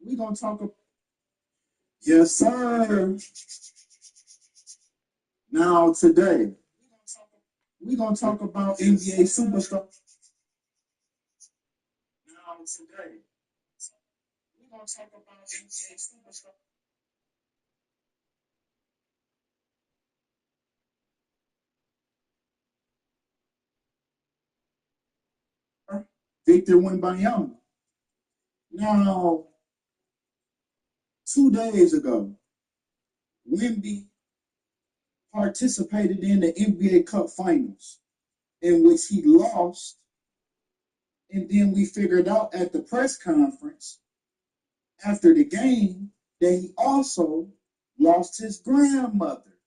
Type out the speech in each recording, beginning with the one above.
We gonna talk. Yes, sir. Now today, we gonna talk about NBA superstar. Now today, we gonna talk about NBA superstar Victor Wembanyama. Now, 2 days ago, Wemby participated in the NBA Cup Finals, in which he lost, and then we figured out at the press conference after the game that he also lost his grandmother.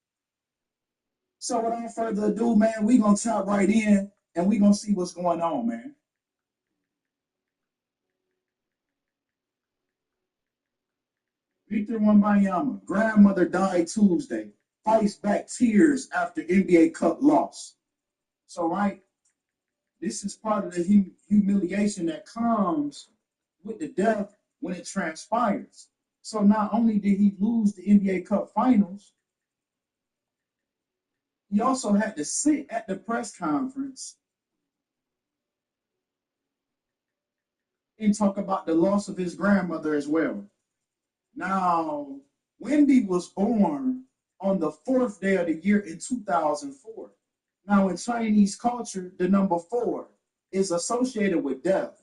So without further ado, man, we gonna tap right in and we gonna see what's going on, man. Victor Wembanyama, grandmother died Tuesday, fights back tears after NBA Cup loss. So right, this is part of the humiliation that comes with the death when it transpires. So not only did he lose the NBA Cup Finals, he also had to sit at the press conference and talk about the loss of his grandmother as well. Now, Wendy was born on the fourth day of the year in 2004. Now, in Chinese culture, the number four is associated with death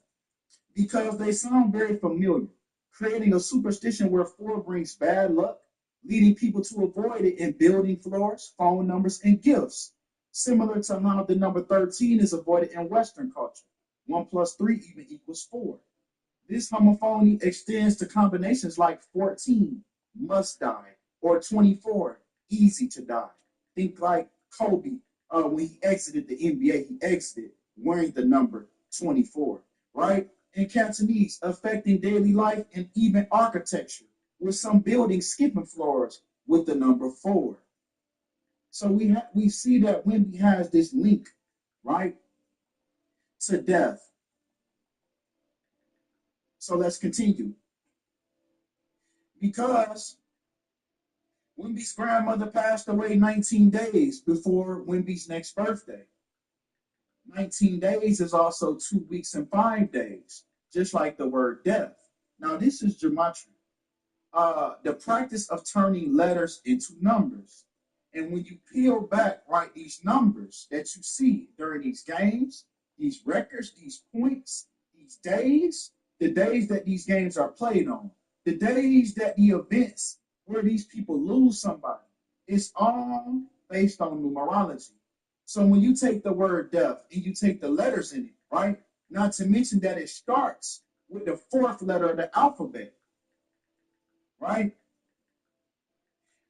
because they sound very familiar, creating a superstition where four brings bad luck, leading people to avoid it in building floors, phone numbers, and gifts, similar to how the number 13 is avoided in Western culture. 1 plus 3 even equals 4. This homophony extends to combinations like 14, must die, or 24, easy to die. Think like Kobe when he exited the NBA, he exited wearing the number 24, right? In Cantonese, affecting daily life and even architecture, with some buildings skipping floors with the number 4. So we see that Wemby has this link, right, to death. So let's continue. Because Wemby's grandmother passed away 19 days before Wemby's next birthday. 19 days is also 2 weeks and 5 days, just like the word death. Now, this is gematria, the practice of turning letters into numbers. And when you peel back, right, these numbers that you see during these games, these records, these points, these days, the days that these games are played on, the days that the events where these people lose somebody, it's all based on numerology. So when you take the word death and you take the letters in it, right? Not to mention that it starts with the fourth letter of the alphabet, right?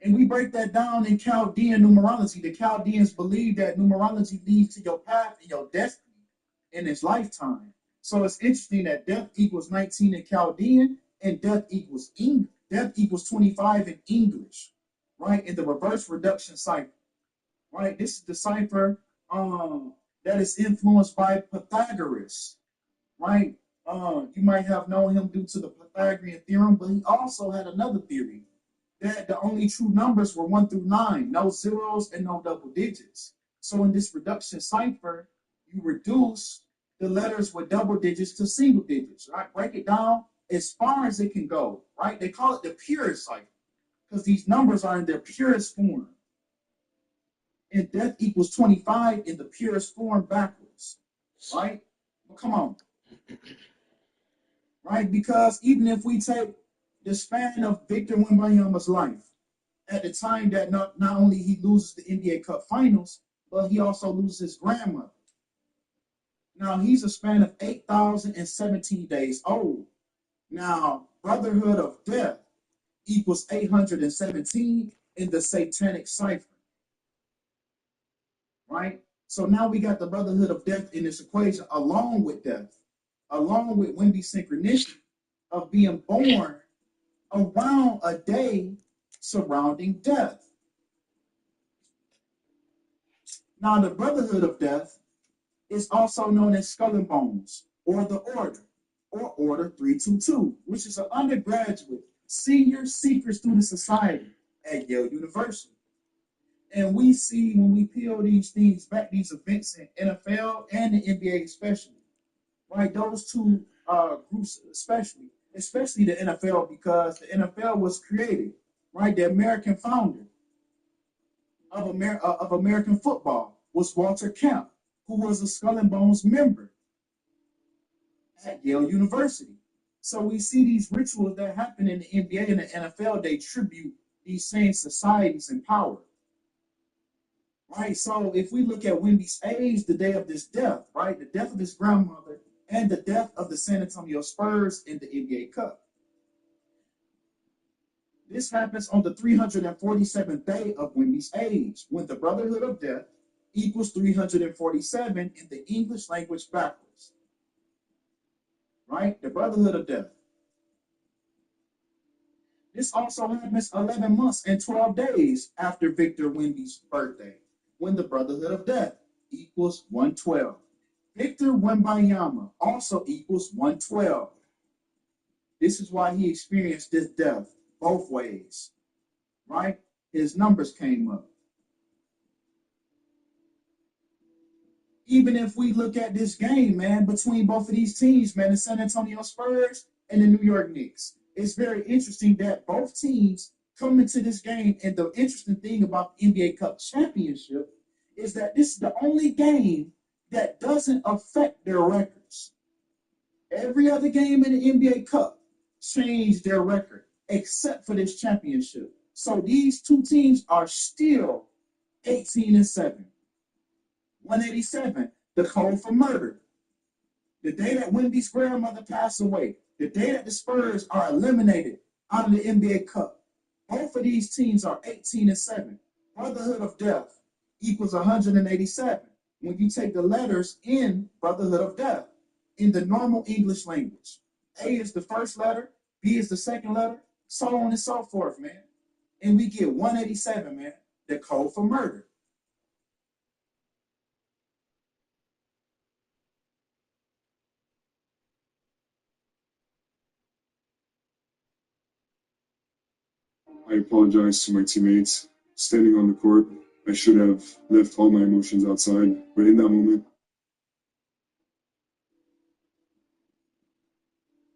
And we break that down in Chaldean numerology. The Chaldeans believe that numerology leads to your path and your destiny in this lifetime. So it's interesting that death equals 19 in Chaldean and death equals English. Death equals 25 in English, right? In the reverse reduction cipher, right? This is the cipher that is influenced by Pythagoras, right? You might have known him due to the Pythagorean theorem, but he also had another theory that the only true numbers were 1 through 9, no zeros and no double digits. So in this reduction cipher, you reduce the letters with double digits to single digits, right? Break it down as far as it can go, right? They call it the purest cipher because these numbers are in their purest form. And death equals 25 in the purest form backwards, right? Well, come on, right? Because even if we take the span of Victor Wembanyama's life, at the time that not only he loses the NBA Cup Finals, but he also loses his grandmother. Now he's a span of 8,017 days old. Now, Brotherhood of Death equals 817 in the Satanic cipher, right? So now we got the Brotherhood of Death in this equation along with death, along with Wemby's synchronicity of being born around a day surrounding death. Now, the Brotherhood of Death is also known as Skull and Bones, or the Order. or Order 322, which is an undergraduate senior secret student society at Yale University. And we see when we peel these things back, these events in NFL and the NBA especially, right? Those two groups especially the NFL, because the NFL was created, right? The American founder of American football was Walter Camp, who was a Skull and Bones member at Yale University. So we see these rituals that happen in the NBA and the NFL, they tribute these same societies and power. Right? So if we look at Wemby's age, the day of this death, right? The death of his grandmother and the death of the San Antonio Spurs in the NBA Cup. This happens on the 347th day of Wemby's age, when the Brotherhood of Death equals 347 in the English language backwards. Right? The Brotherhood of Death. This also happens 11 months and 12 days after Victor Wemby's birthday, when the Brotherhood of Death equals 112. Victor Wembanyama also equals 112. This is why he experienced this death both ways, right? His numbers came up. Even if we look at this game, man, between both of these teams, man, the San Antonio Spurs and the New York Knicks, it's very interesting that both teams come into this game. And the interesting thing about the NBA Cup championship is that this is the only game that doesn't affect their records. Every other game in the NBA Cup changed their record except for this championship. So these two teams are still 18-7. 187, the code for murder. The day that Wemby's grandmother passed away, the day that the Spurs are eliminated out of the NBA Cup. Both of these teams are 18-7. Brotherhood of Death equals 187. When you take the letters in Brotherhood of Death in the normal English language. A is the first letter, B is the second letter, so on and so forth, man. And we get 187, man, the code for murder. I apologize to my teammates. Standing on the court, I should have left all my emotions outside, but in that moment,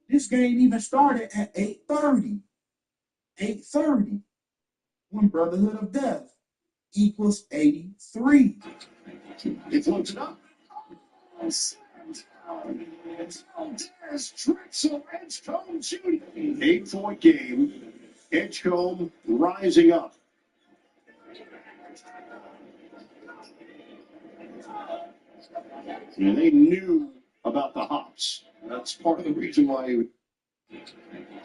this game even started at 8:30. 8:30, when Brotherhood of Death equals 83. He floats it up. There's Drexel Edgecombe shooting. 8-point game. Edgecombe rising up. And they knew about the hops. That's part of the reason why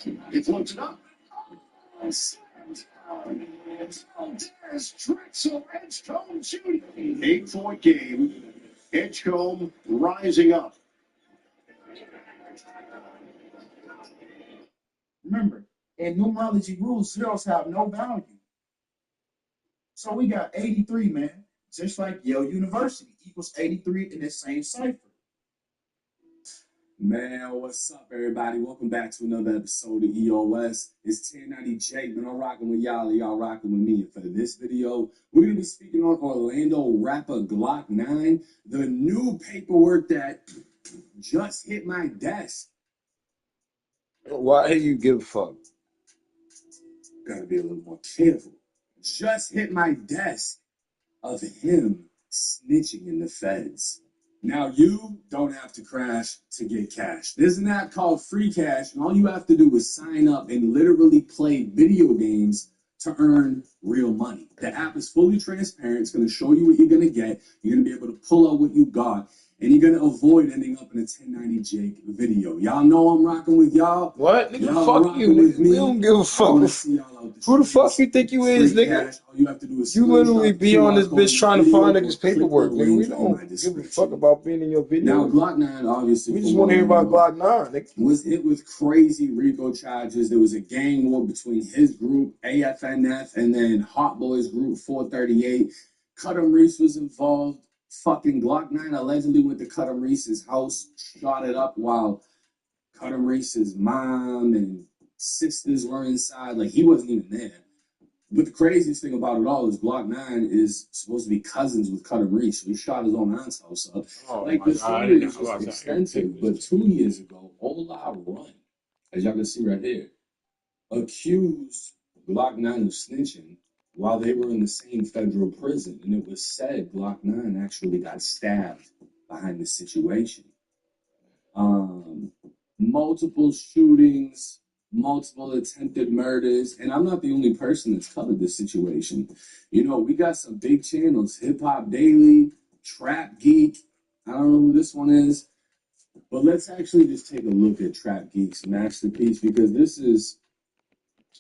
he floats it up. There's Drexel Edgecombe shooting. 8-point game. Edgecombe rising up. Remember, in numerology rules, zeros have no value. So we got 83, man. Just like Yale University equals 83 in this same cipher. Man, what's up, everybody? Welcome back to another episode of EOS. It's 1090 Jake, man. I'm rocking with y'all rocking with me. And for this video, we're going to be speaking on Orlando rapper Glock 9, the new paperwork that just hit my desk. Why do you give a fuck? Gotta be a little more careful. Just hit my desk of him snitching in the feds. Now, you don't have to crash to get cash. There's an app called Free Cash, and all you have to do is sign up and literally play video games to earn real money. The app is fully transparent. It's going to show you what you're going to get. You're going to be able to pull out what you got, and you're going to avoid ending up in a 1090 Jake video. Y'all know I'm rocking with y'all. What? Nigga, Y'all fuck you, with nigga. me. We don't give a I fuck. wanna see y'all out the Who the streets. fuck you think you is, Free nigga? cash. All you have to do is You literally screenshot be the on this QR code bitch trying to video find or niggas click the paperwork, nigga. We link in my don't give a description. fuck about being in your Now, video. Glock 9, obviously, We for just want to hear about Orlando, Glock 9, nigga. was hit with crazy RICO charges. There was a gang war between his group, AFNF, and then Hot Boys Group 438. Cuddum Reese was involved. Fucking Glock 9 allegedly went to Cuddum Reese's house, shot it up while Cutter Reese's mom and sisters were inside. Like, he wasn't even there. But the craziest thing about it all is Glock 9 is supposed to be cousins with Cutter Reese. So he shot his own aunt's house up. Oh, like, the story is just extensive. But 2 years ago, Ola Run, as y'all can see right here, accused Glock 9 of snitching while they were in the same federal prison. And it was said Glock 9 actually got stabbed behind the situation. Multiple shootings, multiple attempted murders, and I'm not the only person that's covered this situation. You know, we got some big channels, Hip Hop Daily, Trap Geek. I don't know who this one is, but let's actually just take a look at Trap Geek's masterpiece, because this is,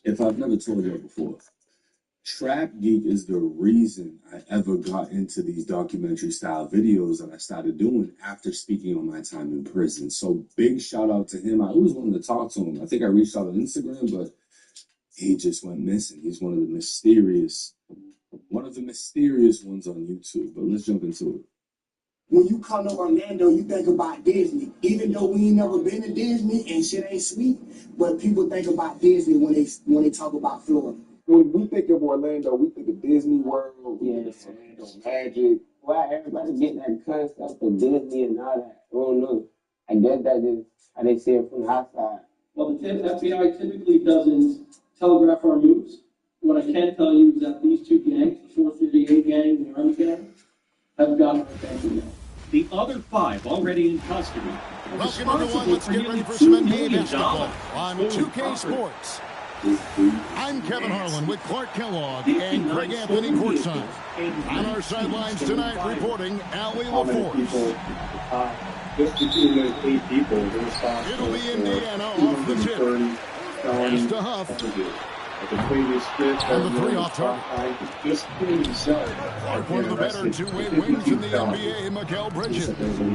if I've never told you before, Trap Geek is the reason I ever got into these documentary style videos that I started doing after speaking on my time in prison. So big shout out to him. I always wanted to talk to him. I think I reached out on Instagram, but he just went missing. He's one of the mysterious ones on YouTube. But let's jump into it. When you come to Orlando, you think about Disney. Even though we ain't never been to Disney and shit ain't sweet, but people think about Disney when they talk about Florida. When we think of Orlando, we think of Disney World, Orlando Magic. Why everybody get that concept of Disney and all that? I don't know. I guess that's just how they see it from the outside. Well, the FBI typically doesn't telegraph our moves. What I can tell you is that these two gangs, the 438 gang and the Army gang, have gotten our attention now. The other 5 already in custody. Welcome everyone. Let's get ready for some NBA basketball on 2K Sports. I'm Kevin Harlan with Clark Kellogg and Greg Anthony courtside. On our sidelines tonight, reporting Ali LaForce. It'll be Indiana off the tip. Pass to Huff. The previous fifth and the 3 off target. Clark, one of the better two-way wings in the NBA, Mikal Bridges.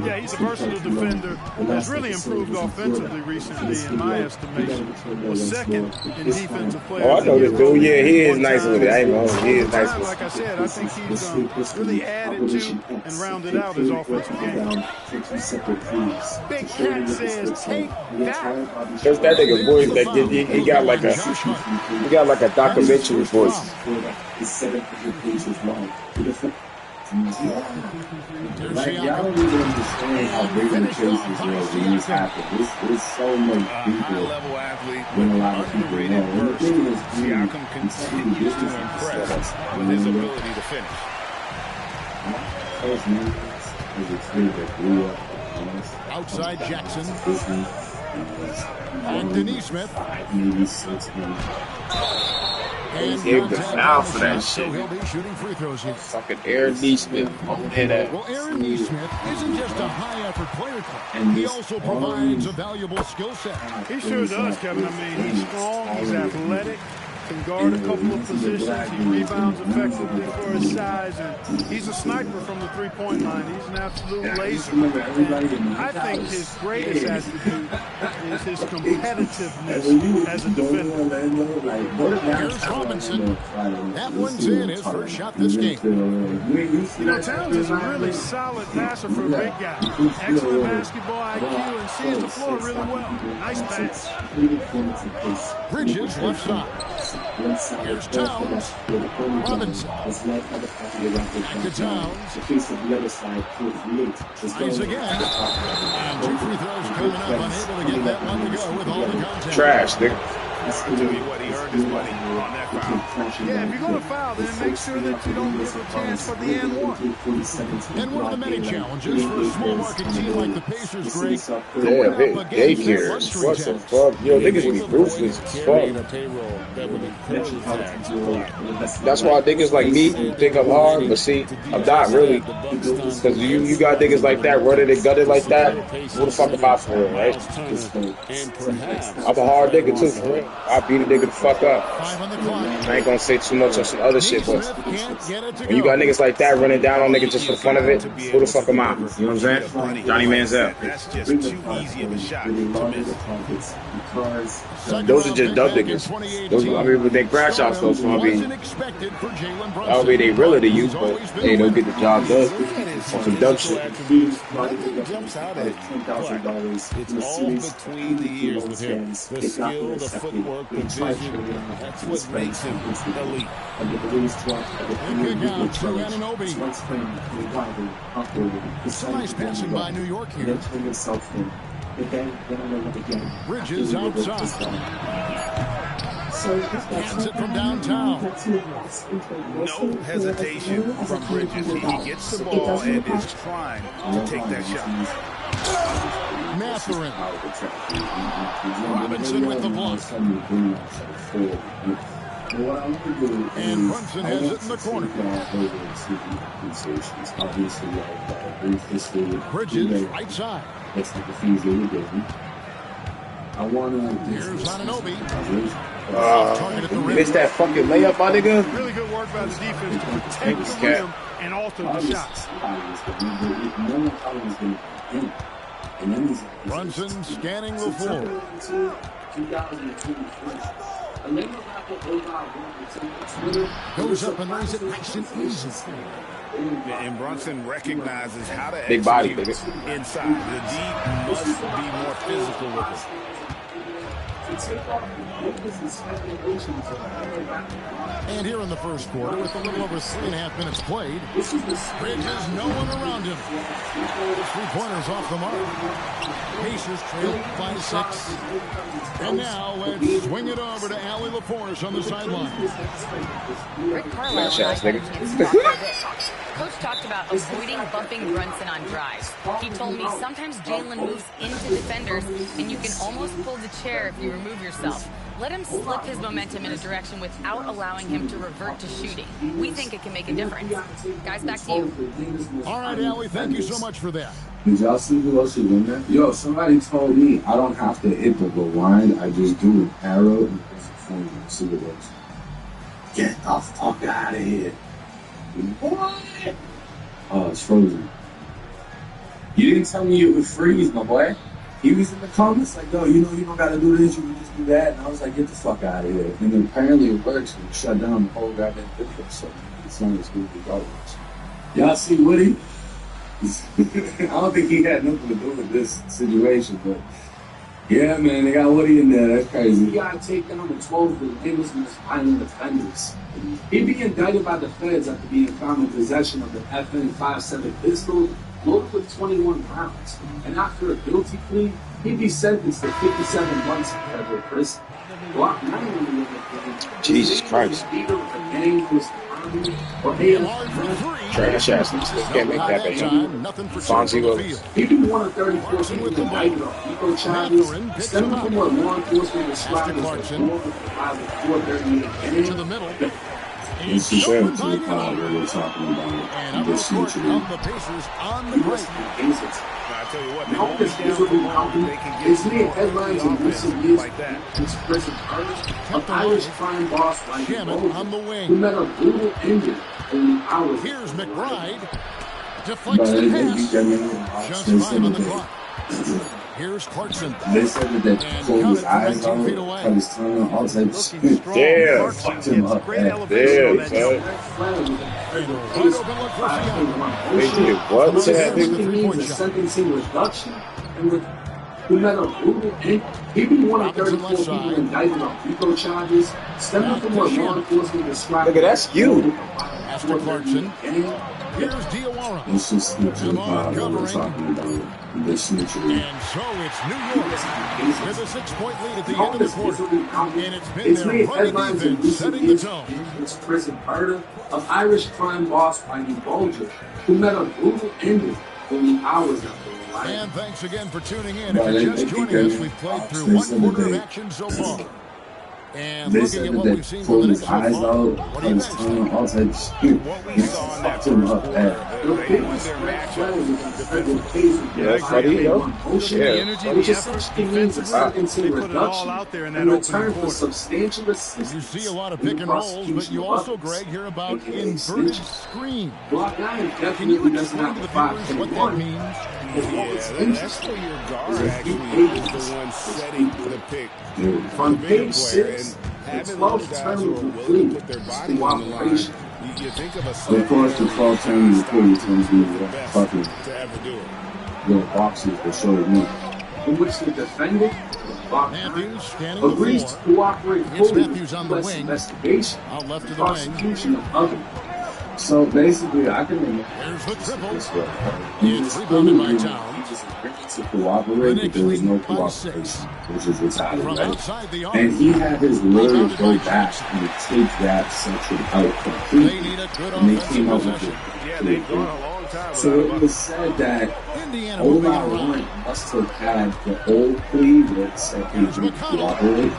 Yeah, he's a versatile defender. Has really improved offensively recently, in my estimation. Was second in defensive player. Oh, I know this dude. Yeah, he is nice with it. I ain't know. He is nice with it. Like I said, I think he's really added to and rounded out his offensive game. Big Cat says, take that. There's that nigga voice that he got like a documentary voice. It's 700 pages long. Like, y'all don't even understand how big the case was when this happened. There's so much people when a lot of people know. And the thing is, Siakam continues to impress with his ability to finish. First man was a kid that grew up outside Jackson. Anthony Smith. Maybe 6 months. And gave the foul for that so shit. he'll be shooting free throws here. Fucking Aaron Neesmith. Well, Aaron Neesmith isn't just a high-effort player, he also provides a valuable skill set. He sure does, Kevin. I mean, he's strong, he's athletic, can guard a couple of positions, he rebounds effectively for his size, and he's a sniper from the three-point line. He's an absolute laser. And I think his greatest attribute is his competitiveness as a defender. Here's Robinson. That one's in his first shot this game. You know, Towns is a really solid passer for a big guy. Excellent basketball IQ and sees the floor really well. Nice pass. Bridges left side. Here's Towns. Robinson. Back to Towns. Tries again. And 2 free throws coming up. Unable to get that one to go with all the contact. Trash, nigga. Tell me what, he earned his money on that foul. Yeah, if you're going to foul, then make sure that you don't give a chance for the and one. And one of the many challenges for a small market team like the Pacers, Greg. Damn, daycares. What the fuck? Yo, niggas be ruthless as fuck. That's why niggas like me think I'm hard, but see, I'm not really. Because you got niggas like that running and gunning like that. Who the fuck am I for real, right? I'm a hard nigga too, for real. I beat a nigga the fuck up. on the clock. I ain't gonna say too much on some other shit, but Can't get it to when you go. got niggas like that running down on niggas just for the fun of it, who the fuck am I? You know what I'm saying? Johnny Manziel. That's just too easy of a shot to miss. Those are just dub niggas. Those, I mean, they crash outs though, so I mean, that'll be they realer to you, but hey, they'll get the job done on some dub shit. Nothing jumps out at you, but it's all between the ears with him. The skill, the footwork, the vision, that's what makes him elite. It's a nice passing by New York here. Bridges outside. Gets it from downtown. No hesitation from Bridges. He gets the ball and is trying to take that shot. Mathurin. Robinson with the block. And Brunson has it in the corner. Bridges right side. That's like the fees they were getting. I want to. Here's Ananobi. Missed that fucking layup, my nigga. Really good work by the defense to protect the rim and alter the shots. Brunson scanning the floor. Goes up and lays it nice and easy. And Brunson recognizes how to big body, execute inside. The D must be more physical with it. And here in the first quarter, with a little over 3.5 minutes played, Bridges, no one around him. 3-pointers off the mark. Pacers trail by 6. And now let's swing it over to Allie LaForce on the sideline. Rick Carlisle and I had a chance to talk about this. Coach talked about avoiding bumping Brunson on drives. He told me sometimes Jalen moves into defenders, and you can almost pull the chair if you remove yourself. Let him slip his momentum in a direction without allowing him to revert to shooting. We think it can make a difference. Guys, back to you. All right, Allie, thank you so much for that. Did y'all see who else is in there? Yo, somebody told me I don't have to hit the rewind. I just do an arrow and press the phone and see what it is. Get the fuck out of here. What? Oh, it's frozen. You didn't tell me it would freeze, my boy. He was in the comments like, yo, you know you don't gotta do this, you can just do that. And I was like, get the fuck out of here. And then apparently it works and shut down the whole goddamn video. So it's not as good as always. Y'all see Woody? I don't think he had nothing to do with this situation, but yeah, man, they got Woody in there. That's crazy. You gotta take down the 12 of the biggest, most violent offenders. He'd be indicted by the feds after being found in possession of the FN 5.7 pistol loaded with 21 rounds. And after a guilty plea, he'd be sentenced to 57 months in federal prison. Jesus Christ. Trash ass niggas. Can't make that bet. Fonzie Willis. He'd be one of 34 people indicted on eco charges, stemming from what law enforcement described as the 438 to the middle. It's the same to the crowd where we're talking about this future. The Pacers on the break. I tell you what, they won't be down for long. They can get it's made headlines in recent years like that. This prison artist, an Irish crime boss like Hammond on the wing. who met a brutal ending only hours. Here's McBride. Deflects the pass. Just 5 on the clock. Here's Clarkson. They said that they pulled his eyes out, cut his tongue out, all types of shit. Damn. Fucked him up. Damn, son. They did what to that nigga? Means a sentencing reduction. Who met a brutal end. He'd be one of 34 people indicted on RICO charges, stemming from what law enforcement described. Nigga, that's you. After Clarkson. Here's Diawara. It's just the we're talking about. The snitchery. And so it's New York with a 6-point lead at the end of the quarter. And it's been their running defense setting the tone. It's prison murder of Irish crime boss Whitey Bulger, who met a brutal ending only hours after the riot. And thanks again for tuning in. If you're just joining us, we've played through 1 quarter of action so far. And they looking said at that what they we've seen from pulled the his Knicks so eyes far, out, what cut do you his guys tongue, think? all types of shit. What we And saw in that fucked him first up quarter, bad. they won their matchups defensively. Yeah, Cuddy, yo. Just the Yeah. energy, the effort, defensively, they put it all out there in that opening quarter. You see a lot of pick and rolls, but you also, Greg, hear about inverted screen. Can you explain to the viewers what that means? Yeah, that's where your guard actually is the one setting the pick for the bigger player. And having those guys who are willing to put their body on the line, you think of a Of course, the 12 time you put is going to be the fucking to ever do it. little boxes that show you. In which the defendant Matthews standing the agrees to floor. cooperate It's fully Matthews on with the U.S. wing. investigation Out left to and the wing. prosecution of others. So basically, I can There's the triple. this way. It's rebounded by Towns. He just agreed to cooperate, but there was no cooperation, which is retarded, From right? outside the arc. And he had his lawyers go back and take that section out They completely. need a good And they offensive came out with possession. it. Yeah, they've gone a long time So without it was said that Indiana moving Ola around. Warren must have had the old plea that said he would cooperate,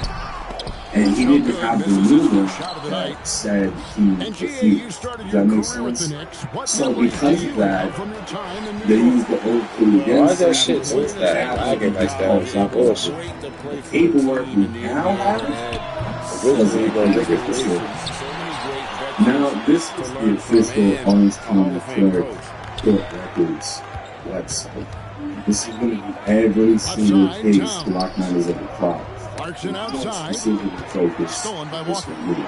and he didn't have the new one that said he refused. You started Does your that make career with the sense? Knicks. What So memories because do of you that, have from your time in New they York? used the old plea Why against is that him. shit doing that? I get like that. Of course. The paperwork we now have Originally, you gonna doesn't make it this through. way. Now, this is the official Orange County Clerk Court Records website. This is going to be every single case Lockman has ever filed. Clarkson outside. Specifically focused Stolen by this Walker. one.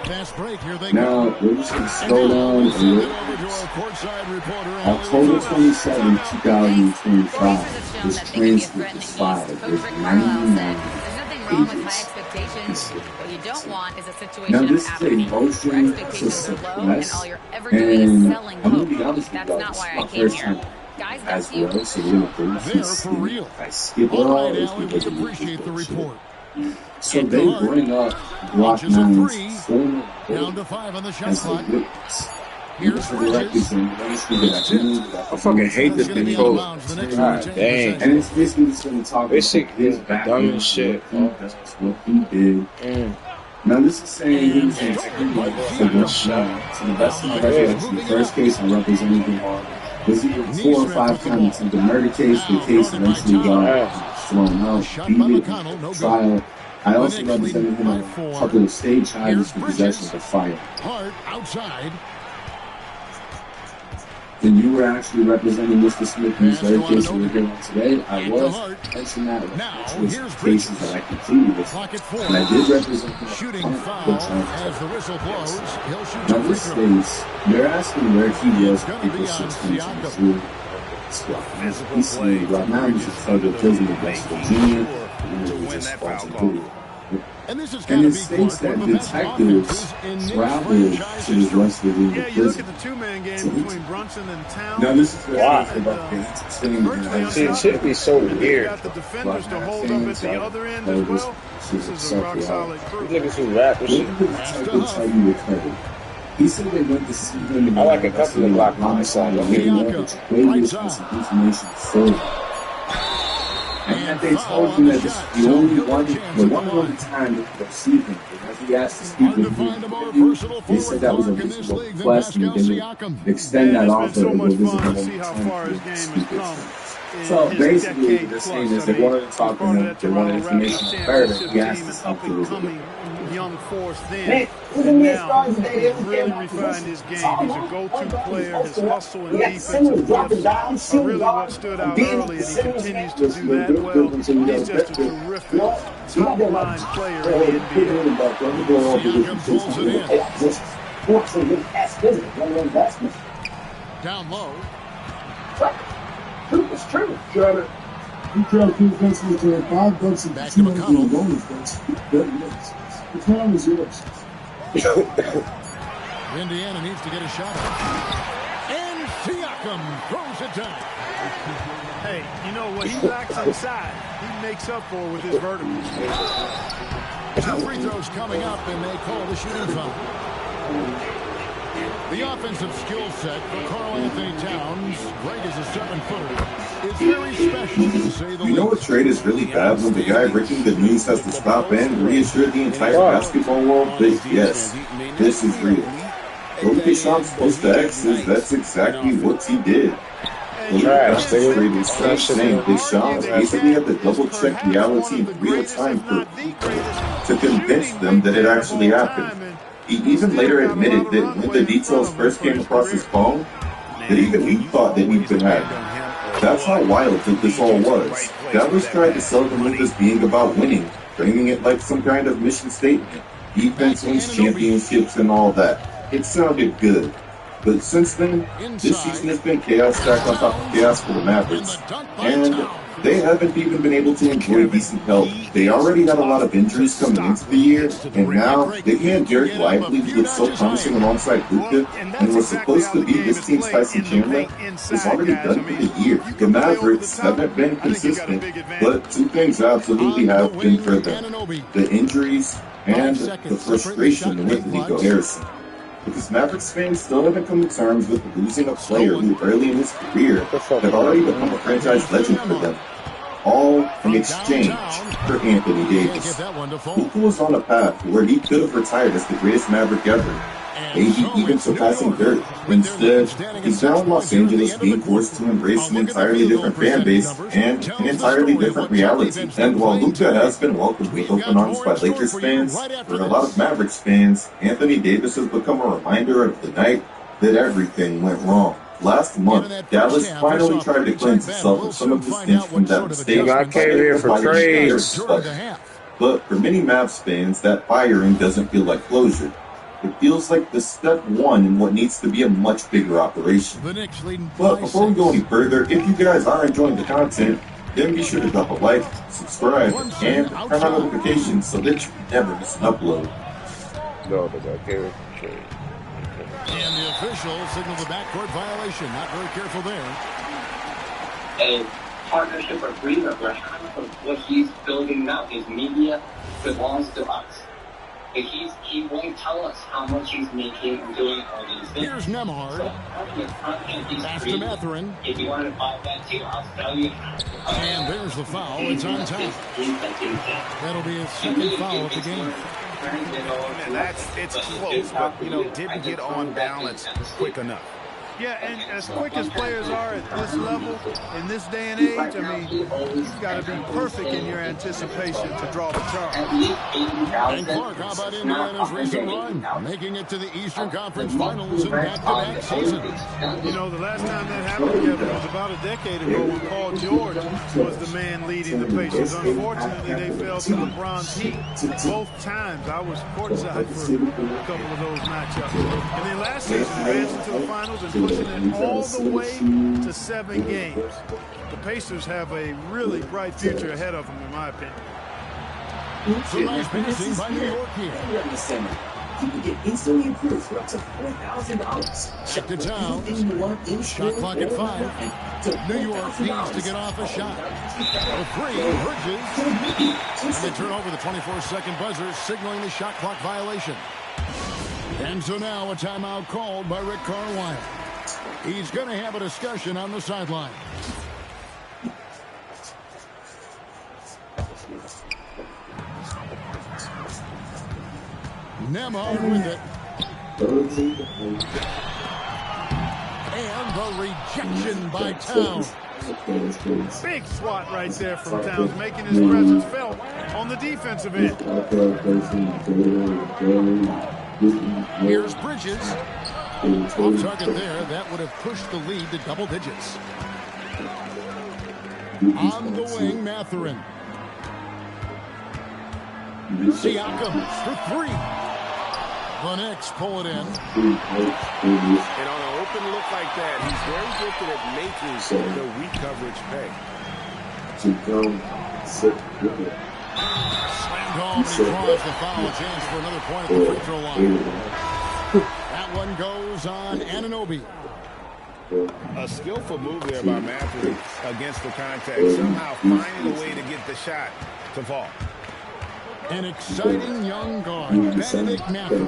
Fast break. Here they Now, go. we're just going to And slow now down we and send look it over to our courtside reporter, October Allie 27, Producers 2025. have shown This that they can be a transcript threat in is the filed East. with Coach Rick Carlisle 99 said, "There's nothing wrong with high pages. expectations. What you don't want is a situation Now, of this is a apathy, where motion to expectations are low and suppress, all you're ever doing is and selling I'm going hope. to be honest with That's y'all, not this why is I my came first here." time Guys, back as to you. well, so we're going to bring There for real. If I skip it All all, right, it's Allie, we because of appreciate the bullshit. report. So Hit they the heart. bring up Block Launches a 9's three. former Down to 5 on the shot as a clock. witness. Here's Bridges. I fucking hate this controller. God dang. And it's basically just going to talk This shit about his is background, dumb as shit. what he did. Now this is saying he was in treatment for this shot. To the best of my recollection, the first case I represented him on was either 4 or 5 counts of the murder case. The case eventually got thrown out, beat it, trial. I also represented him on a couple of state charges for possession of a fire. Hart outside. Then you were actually representing Mr. Smith in this very case that we're here on today. I was mentioning that with cases that I completed with, and I did represent him. Shooting foul as the whistle blows. He'll shoot Now two this free throws. states, they're asking where he was Gonna April be on 16, Siakam. 22. He's saying right now he's in federal prison in West Virginia, and he just falls included. And this is And going it to be states one that of the best detectives offenses in Knicks traveled to franchise's the West Virginia Yeah, you look prison. at the two-man game between Brunson and Towns. Now this is the Wow. thing about the Shit should be so You weird. got the defenders to hold up at the other end as well. This is a rock-solid crew. Look at some rap and shit. He said they went to see him. I like a couple of Glock 9s on them. Information for him. And that they told him that this is the only one time that they'll see him. Because he asked to speak with him. They said that was a reasonable request, and they would extend that offer and go visit him one time to speak with him. So basically, what they're saying is they wanted to talk to him, they wanted information on murder. He asked to speak to him. Young force then, and now he's really refined his game. He's a go-to player. His hustle and defensive gifts are really what stood out early, and he continues to do that well. He's just a terrific top-line player in the NBA. Down low. It's true. Got it. You try to keep defensively to $5 Back to McConnell. The time is yours. Indiana needs to get a shot off. And Siakam throws it down. Hey, you know what he lacks inside, he makes up for with his verticals. 2 free throws coming up, and they call the shooting foul. The offensive skill set for Karl Anthony Towns, great as a 7-footer, is very special, to say the least. You know what trade is really bad when the guy breaking the news has to stop and reassure the entire basketball world that yes, this is real. What Deschamps supposed to X is that's exactly what he did. The last trade is saying Deschamps basically had to double-check reality in real time to convince them that it actually happened. He even later admitted that when the details first came across his phone, that even he thought that he'd been hacked. That's how wild this all was. Dallas tried to sell the move as being about winning, framing it like some kind of mission statement. Defense wins championships and all that. It sounded good. But since then, this season has been chaos stacked on top of chaos for the Mavericks. And they haven't even been able to enjoy decent health. They already had a lot of injuries coming into the year, and now they had Derek Lively, who looked so promising alongside Luka, and was supposed to be this team's Tyson Chandler, is already done for the year. The Mavericks haven't been consistent, but two things absolutely have been for them: the injuries and the frustration with Nico Harrison. Because Mavericks fans still haven't come to terms with losing a player who early in his career had already become a franchise legend for them. All in exchange for Anthony Davis, who was on a path where he could have retired as the greatest Maverick ever, maybe even surpassing Dirk. Instead, he's now in Los Angeles being forced to embrace an entirely different fan base and an entirely different reality. And while Luka has been welcomed with open arms by Lakers fans, for a lot of Mavericks fans, Anthony Davis has become a reminder of the night that everything went wrong. Last month, Dallas finally tried to cleanse itself of some of the stench from that mistake. I came here for trades. But for many Mavs fans, that firing doesn't feel like closure. It feels like the step one in what needs to be a much bigger operation. But before we go any further, if you guys are enjoying the content, then be sure to drop a like, subscribe, and turn on notifications so that you never miss an upload. No, but I came here for trades. And the official signaled the backcourt violation. Not very careful there. A partnership agreement where half of what he's building now, his media, belongs to us. But he won't tell us how much he's making and doing all these things. Here's Nembhard. Pass to Mathurin. If you want to buy that too, I'll tell you. And there's the foul. It's on time. That'll be his second foul of the game. And it's close, but, didn't get on balance quick enough. Yeah, and as quick as players are at this level, in this day and age, you've got to be perfect in your anticipation to draw the charge. And Clark, how about Indiana's recent run? Making it to the Eastern Conference Finals in back-to-back seasons. The last time that happened, Kevin, was about a decade ago when Paul George was the man leading the Pacers. Unfortunately, they fell to LeBron's heat both times. I was courtside for a couple of those matchups. And then last season, advancing to the finals and pushing it all the way to 7 games. The Pacers have a really bright future ahead of them, in my opinion. So nice finishing by New York here. You can get instantly approved for up to $4,000. Check the town. Shot clock at 5. New York needs to get off a shot. A 3, Bridges. And they turn over the 24-second buzzer, signaling the shot clock violation. And so now a timeout called by Rick Carlisle. He's going to have a discussion on the sideline. Nembhard with it. And the rejection by Towns. Big swat right there from Towns, making his presence felt on the defensive end. Here's Bridges. Off target there. That would have pushed the lead to double digits. On the wing, Mathurin. Siakam for 3. The Knicks pull it in. And on an open look like that, he's very gifted at making the weak coverage pay. Slammed home, and he draws the foul. Chance for another point at the free throw line. That one goes on Anunoby. A skillful move there by Matthews against the contact, somehow finding a way to get the shot to fall. An exciting young guard, Benedict Matthew.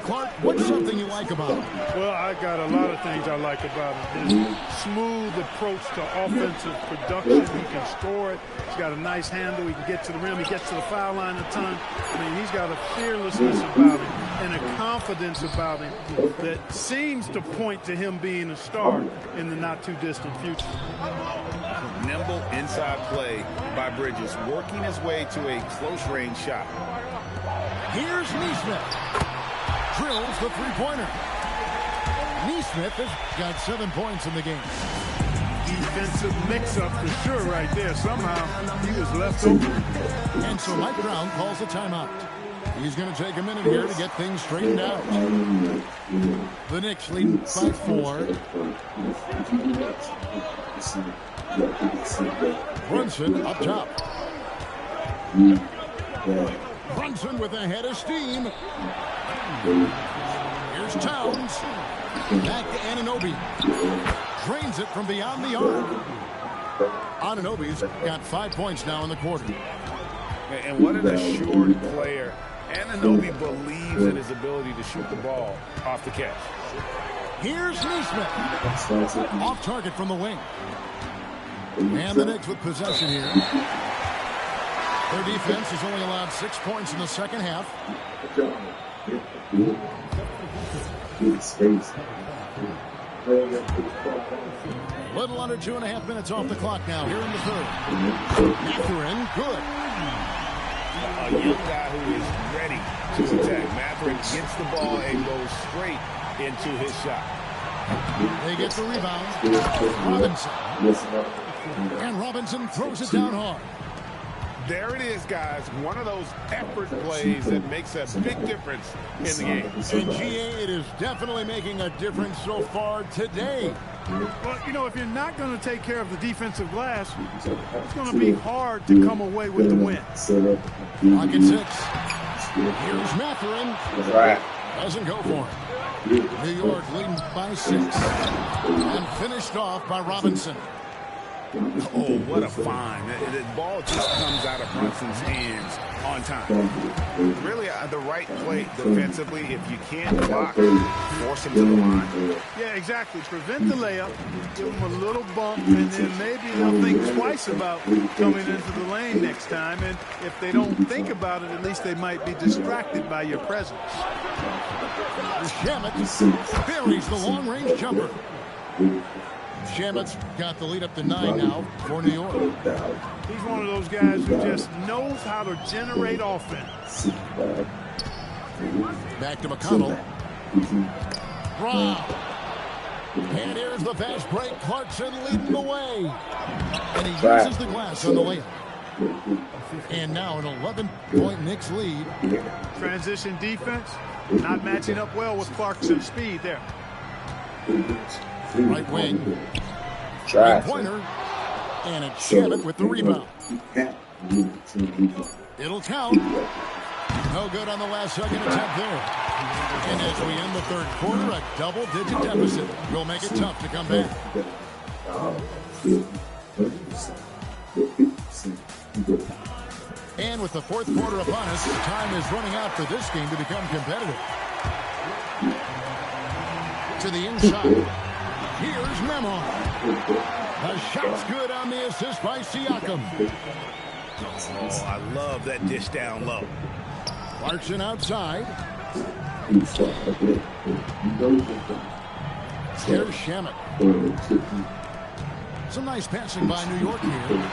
Clark, what's something you like about him? Well, I got a lot of things I like about him. His smooth approach to offensive production. He can score it. He's got a nice handle. He can get to the rim. He gets to the foul line a ton. I mean, he's got a fearlessness about him and a confidence about him that seems to point to him being a star in the not-too-distant future. Nimble inside play by Bridges, working his way to a close-range shot. Here's Neesmith. Drills the three-pointer. Neesmith has got 7 points in the game. Defensive mix-up for sure right there. Somehow he was left open. And so Mike Brown calls a timeout. He's going to take a minute here to get things straightened out. The Knicks lead by 4. Brunson up top. Brunson with a head of steam. Here's Towns. Back to Anunoby. Drains it from beyond the arc. Anunoby's got 5 points now in the quarter. And what an assured player. Anunoby believes in his ability to shoot the ball off the catch. Here's Neesmith. Off target from the wing. And the Knicks with possession here. Their defense has only allowed 6 points in the second half. Little under 2.5 minutes off the clock now here in the third. Mathurin, good. A young guy who is ready to attack. Mathurin gets the ball and goes straight into his shot. They get the rebound. Robinson. And Robinson throws it down hard. There it is, guys. One of those effort plays that makes a big difference in the game. And GA, it is definitely making a difference so far today. Well, you know, if you're not going to take care of the defensive glass, it's going to be hard to come away with the win. Clock at 6. Here's Mathurin. Doesn't go for it. New York leading by 6. And finished off by Robinson. Oh, what a find. The ball just comes out of Brunson's hands on time. Really, the right play defensively. If you can't block, force him to the line. Yeah, exactly. Prevent the layup, give him a little bump, and then maybe they'll think twice about coming into the lane next time. And if they don't think about it, at least they might be distracted by your presence. Shamet buries the long-range jumper. Shamet's got the lead up to 9 now for New York. He's one of those guys who just knows how to generate offense. Back to McConnell. Brown. And here's the fast break. Clarkson leading the way. And he uses the glass on the layup. And now an 11-point Knicks lead. Transition defense, not matching up well with Clarkson's speed there. Right wing. Three-pointer. And it's Shamet with the rebound. It'll count. No good on the last second attempt there. And as we end the third quarter, a double-digit deficit will make it tough to come back. And with the fourth quarter upon us, time is running out for this game to become competitive. To the inside. Here's Memo. The shot's good on the assist by Siakam. Oh, I love that dish down low. Clarkson outside. Here's Shamet. Some nice passing by New York here.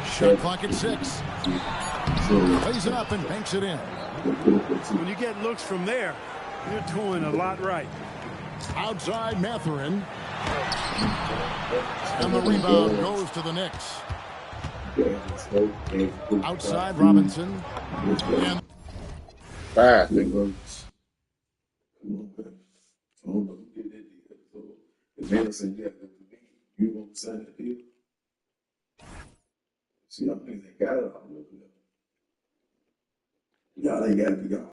Shot clock at 6. Plays it up and banks it in. When you get looks from there, you're doing a lot right. Outside Mathurin. And the rebound goes to the Knicks. Outside Robinson. And bad. You won't sign the deal. See, I think they got it all over there. Y'all ain't got